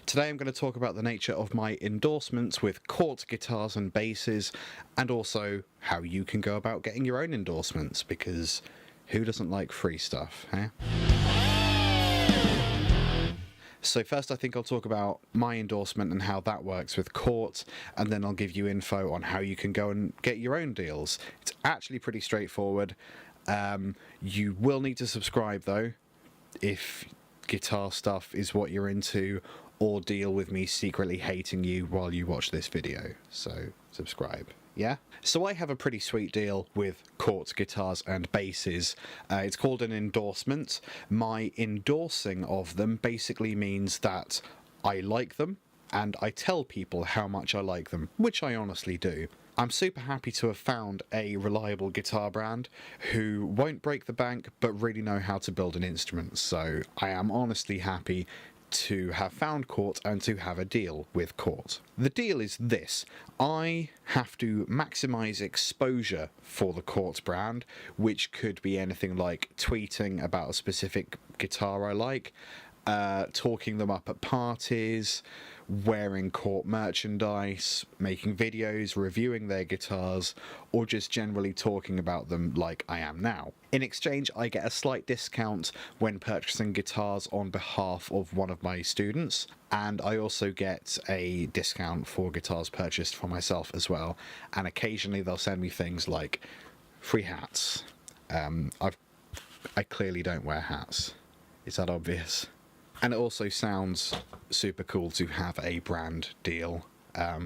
Today I'm going to talk about the nature of my endorsements with Cort Guitars and basses, and also how you can go about getting your own endorsements, because who doesn't like free stuff, eh? So first I think I'll talk about my endorsement and how that works with Cort, and then I'll give you info on how you can go and get your own deals. It's actually pretty straightforward. You will need to subscribe though, if guitar stuff is what you're into, or deal with me secretly hating you while you watch this video. So subscribe. Yeah? So I have a pretty sweet deal with Cort Guitars and basses. It's called an endorsement. My endorsing of them basically means that I like them and I tell people how much I like them, which I honestly do. I'm super happy to have found a reliable guitar brand who won't break the bank but really know how to build an instrument, so I am honestly happy to have found Cort and to have a deal with Cort. The deal is this: I have to maximise exposure for the Cort brand, which could be anything like tweeting about a specific guitar I like, talking them up at parties, wearing Cort merchandise, making videos, reviewing their guitars, or just generally talking about them like I am now. In exchange, I get a slight discount when purchasing guitars on behalf of one of my students, and I also get a discount for guitars purchased for myself as well, and occasionally they'll send me things like free hats. I clearly don't wear hats. Is that obvious? And it also sounds super cool to have a brand deal,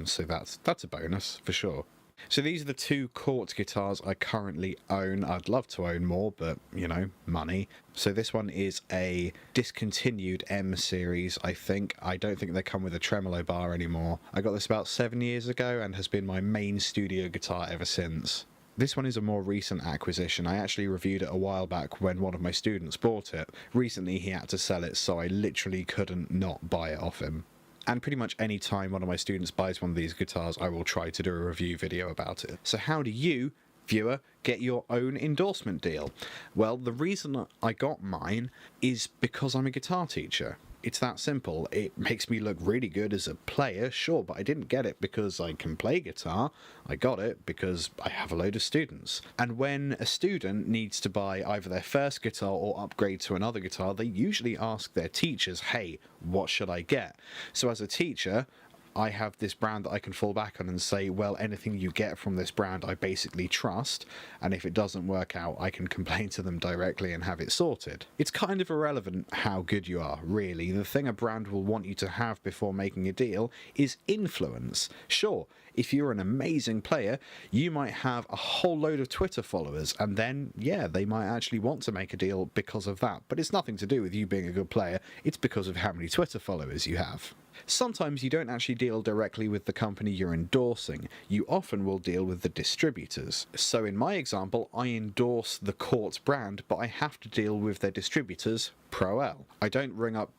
so that's a bonus for sure. So these are the two Cort guitars I currently own. I'd love to own more, but, you know, money. So this one is a discontinued M series, I think. I don't think they come with a tremolo bar anymore. I got this about 7 years ago and has been my main studio guitar ever since. This one is a more recent acquisition. I actually reviewed it a while back when one of my students bought it. Recently he had to sell it, so I literally couldn't not buy it off him. And pretty much any time one of my students buys one of these guitars, I will try to do a review video about it. So how do you, viewer, get your own endorsement deal? Well, the reason I got mine is because I'm a guitar teacher. It's that simple. It makes me look really good as a player, sure, but I didn't get it because I can play guitar. I got it because I have a load of students. And when a student needs to buy either their first guitar or upgrade to another guitar, they usually ask their teachers, hey, what should I get? So as a teacher, I have this brand that I can fall back on and say, well, anything you get from this brand I basically trust, and if it doesn't work out, I can complain to them directly and have it sorted. It's kind of irrelevant how good you are, really. The thing a brand will want you to have before making a deal is influence. Sure, if you're an amazing player, you might have a whole load of Twitter followers, and then, yeah, they might actually want to make a deal because of that. But it's nothing to do with you being a good player, it's because of how many Twitter followers you have. Sometimes you don't actually deal directly with the company you're endorsing. You often will deal with the distributors. So in my example, I endorse the Cort brand, but I have to deal with their distributors, Pro-L. I don't ring up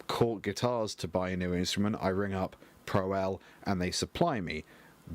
Cort Guitars to buy a new instrument, I ring up Pro-L and they supply me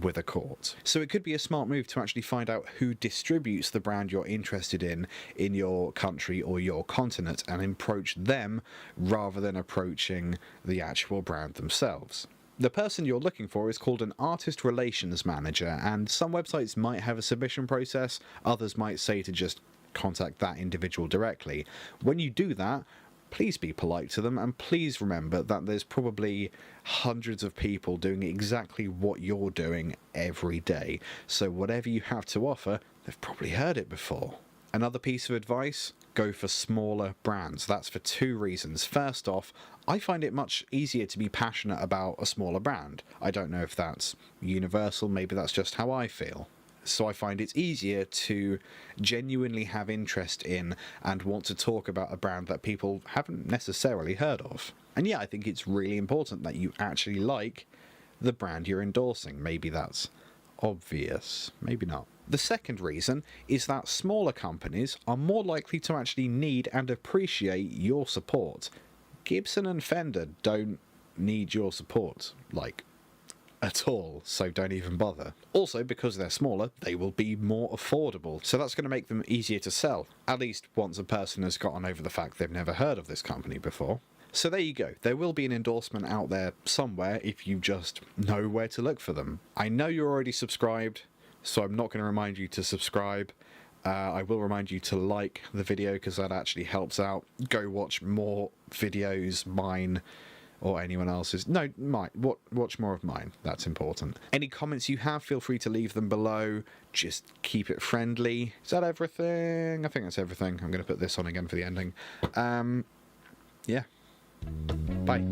with a Cort. So it could be a smart move to actually find out who distributes the brand you're interested in your country or your continent and approach them rather than approaching the actual brand themselves. The person you're looking for is called an artist relations manager, and some websites might have a submission process, others might say to just contact that individual directly. When you do that, please be polite to them, and please remember that there's probably hundreds of people doing exactly what you're doing every day. So whatever you have to offer, they've probably heard it before. Another piece of advice, go for smaller brands. That's for two reasons. First off, I find it much easier to be passionate about a smaller brand. I don't know if that's universal, maybe that's just how I feel. So I find it's easier to genuinely have interest in and want to talk about a brand that people haven't necessarily heard of. And yeah, I think it's really important that you actually like the brand you're endorsing. Maybe that's obvious, maybe not. The second reason is that smaller companies are more likely to actually need and appreciate your support. Gibson and Fender don't need your support, like, at all, so don't even bother. Also, because they're smaller, they will be more affordable, so that's going to make them easier to sell, at least once a person has gotten over the fact they've never heard of this company before. So there you go. There will be an endorsement out there somewhere if you just know where to look for them. I know you're already subscribed, so I'm not going to remind you to subscribe. I will remind you to like the video because that actually helps out. Go watch more videos, mine or anyone else's. No, mine. Watch more of mine. That's important. Any comments you have, feel free to leave them below. Just keep it friendly. Is that everything? I think that's everything. I'm going to put this on again for the ending. Yeah. Bye.